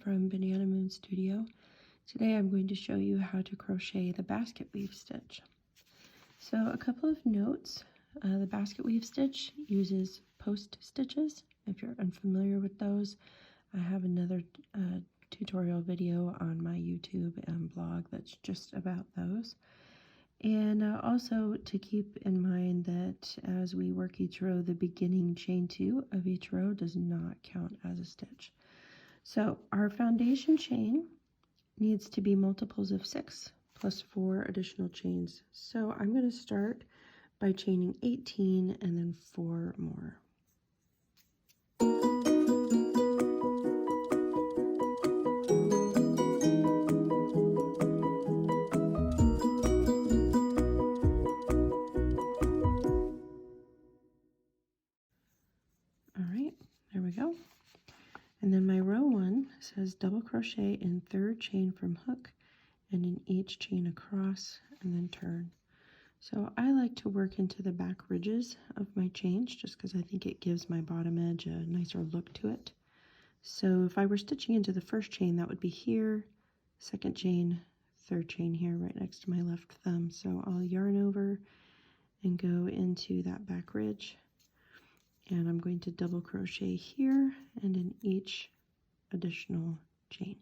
from Banana Moon Studio. Today I'm going to show you how to crochet the Basketweave stitch. So a couple of notes. The Basketweave stitch uses post stitches. If you're unfamiliar with those, I have another tutorial video on my YouTube and blog that's just about those. And also to keep in mind that as we work each row, the beginning chain 2 of each row does not count as a stitch. So our foundation chain needs to be multiples of 6 plus 4 additional chains. So I'm going to start by chaining 18 and then 4 more. Alright, there we go. And then my row 1 says double crochet in third chain from hook and in each chain across and then turn. So I like to work into the back ridges of my chains just because I think it gives my bottom edge a nicer look to it. So if I were stitching into the first chain, that would be here, second chain, third chain here right next to my left thumb. So I'll yarn over and go into that back ridge. And I'm going to double crochet here and in each additional chain.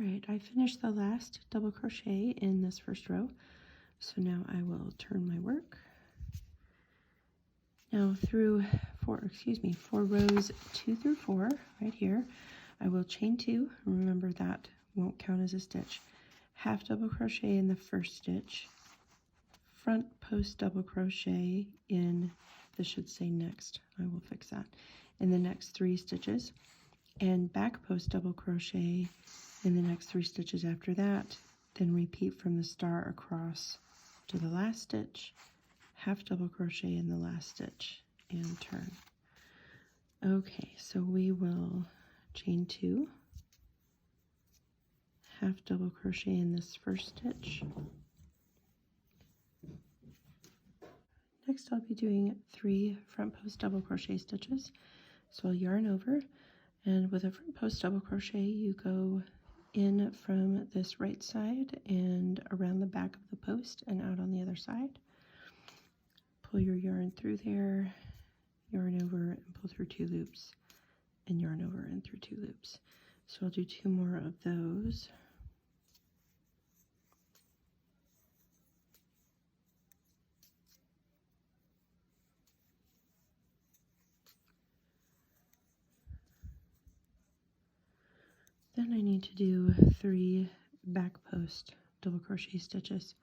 Alright, I finished the last double crochet in this first row, so now I will turn my work. Now through four rows 2 through 4 right here, I will chain 2. Remember that won't count as a stitch. Half double crochet in the first stitch, front post double crochet in, this should say next, I will fix that, in the next 3 stitches, and back post double crochet in the next 3 stitches after that, then repeat from the star across to the last stitch, half double crochet in the last stitch, and turn. Okay, so we will chain 2, half double crochet in this first stitch. Next I'll be doing 3 front post double crochet stitches. So I'll yarn over, and with a front post double crochet you go in from this right side and around the back of the post and out on the other side. Pull your yarn through there, yarn over and pull through 2 loops, and yarn over and through 2 loops. So I'll do 2 more of those. Then I need to do 3 back post double crochet stitches.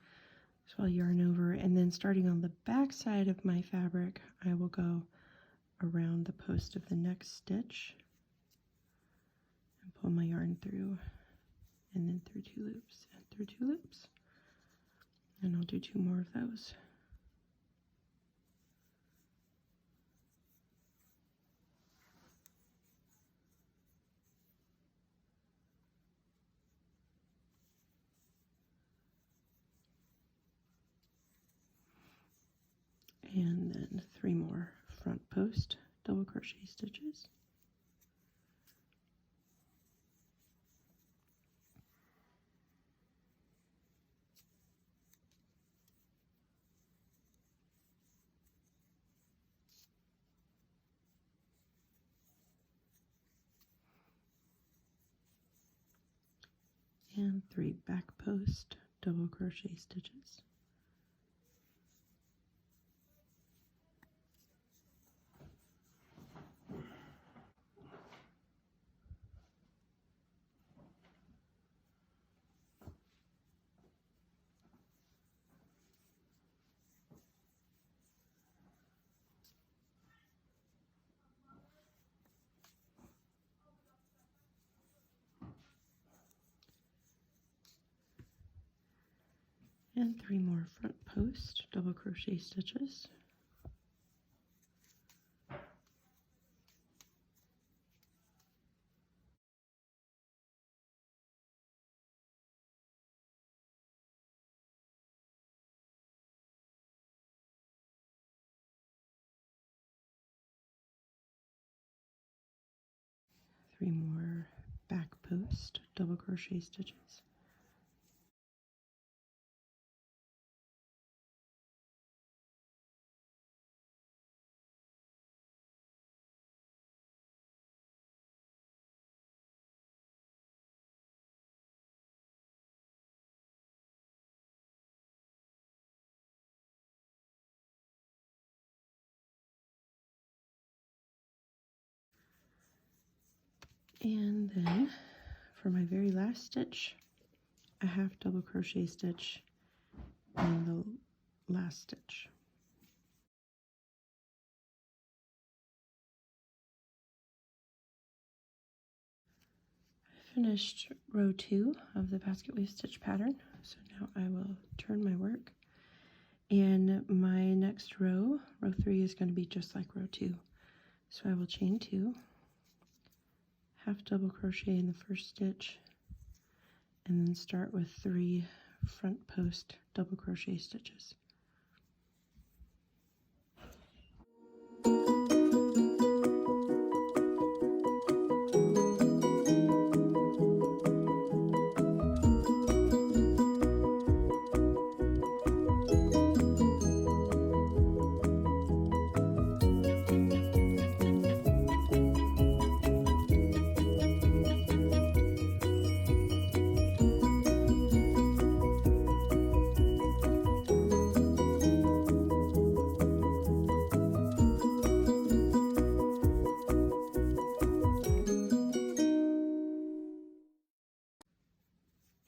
So I'll yarn over, and then starting on the back side of my fabric, I will go around the post of the next stitch and pull my yarn through, and then through 2 loops and through 2 loops. And I'll do 2 more of those. And then 3 more front post double crochet stitches. and 3 back post double crochet stitches. And 3 more front post double crochet stitches. Three more back post double crochet stitches. And then for my very last stitch, a half double crochet stitch in the last stitch. I finished row 2 of the Basketweave Stitch pattern, so now I will turn my work. And my next row, row 3, is going to be just like row 2. So I will chain 2, half double crochet in the first stitch, and then start with 3 front post double crochet stitches.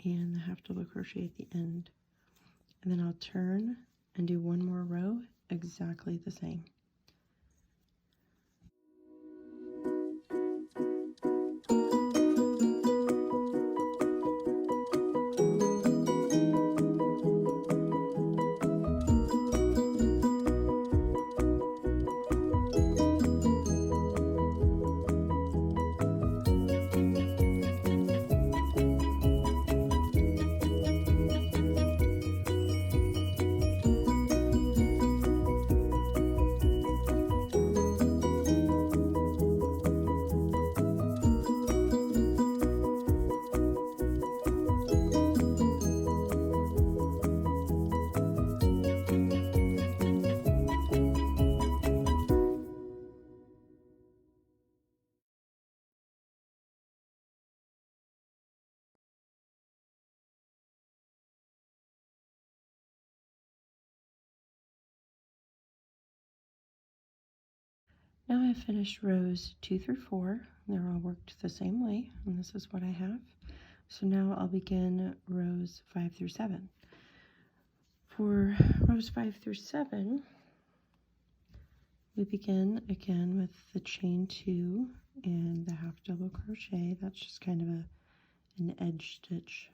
And the half double crochet at the end, and then I'll turn and do one more row exactly the same. Now I've finished rows 2 through 4. They're all worked the same way, and this is what I have. So now I'll begin rows 5 through 7. For rows 5 through 7, we begin again with the chain 2 and the half double crochet. That's just kind of an edge stitch.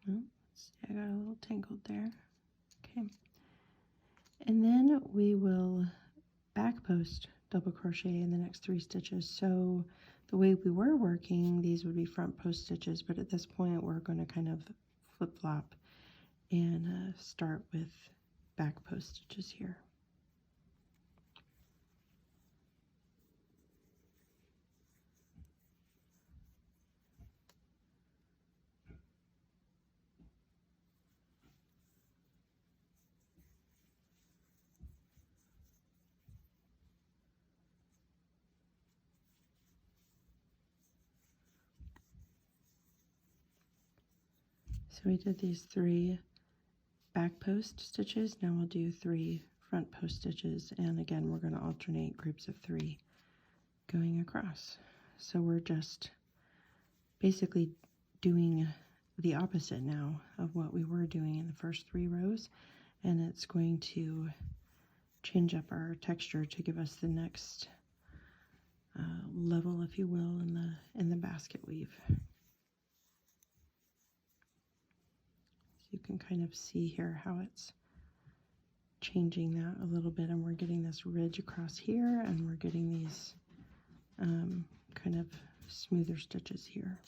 Oh, let's see, I got a little tangled there. Okay. And then we will back post double crochet in the next 3 stitches. So the way we were working, these would be front post stitches, but at this point we're going to kind of flip-flop and start with back post stitches here. So we did these 3 back post stitches. Now we'll do 3 front post stitches, and again we're going to alternate groups of 3 going across. So we're just basically doing the opposite now of what we were doing in the first 3 rows, and it's going to change up our texture to give us the next level, if you will, in the basket weave. So you can kind of see here how it's changing that a little bit, and we're getting this ridge across here, and we're getting these kind of smoother stitches here.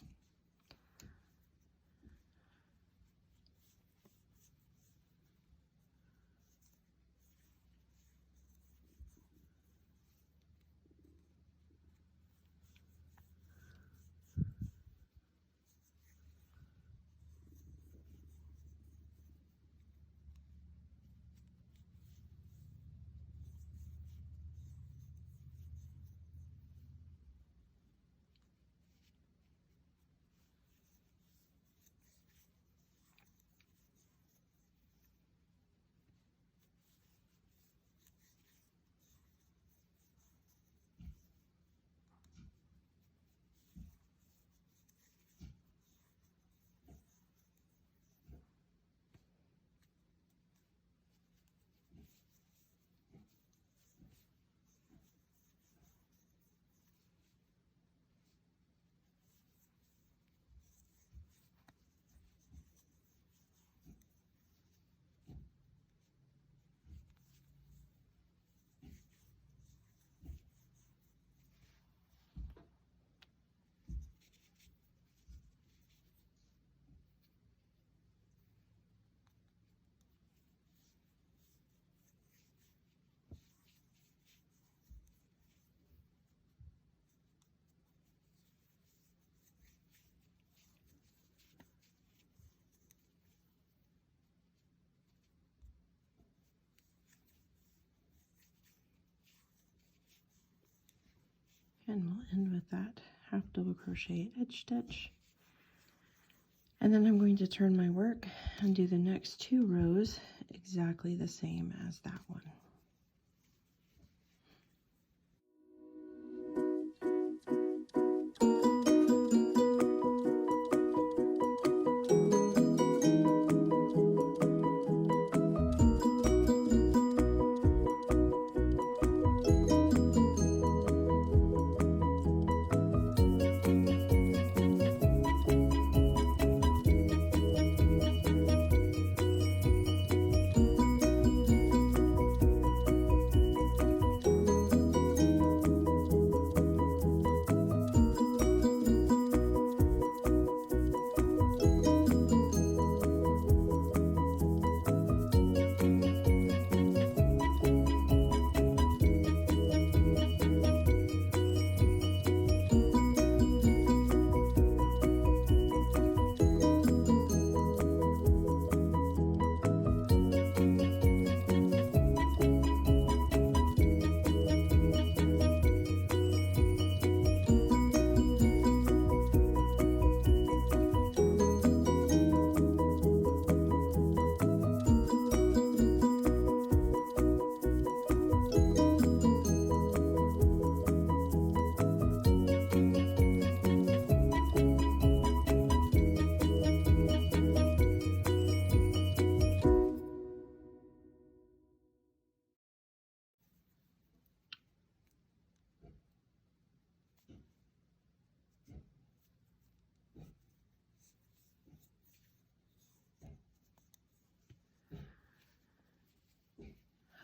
And we'll end with that half double crochet edge stitch. And then I'm going to turn my work and do the next 2 rows exactly the same as that one.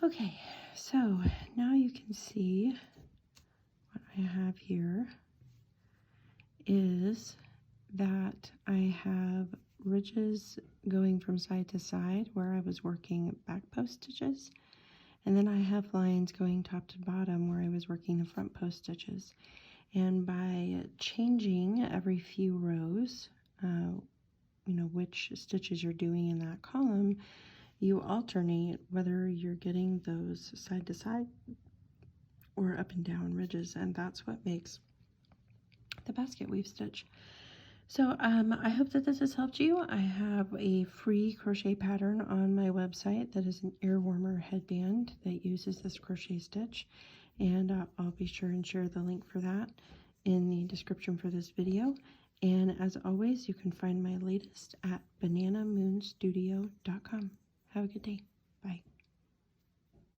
Okay, so now you can see what I have here is that I have ridges going from side to side where I was working back post stitches, and then I have lines going top to bottom where I was working the front post stitches. And by changing every few rows, which stitches you're doing in that column, you alternate whether you're getting those side to side or up and down ridges, and that's what makes the basket weave stitch. So I hope that this has helped you. I have a free crochet pattern on my website that is an ear warmer headband that uses this crochet stitch, and I'll be sure and share the link for that in the description for this video. And as always, you can find my latest at bananamoonstudio.com. Have a good day.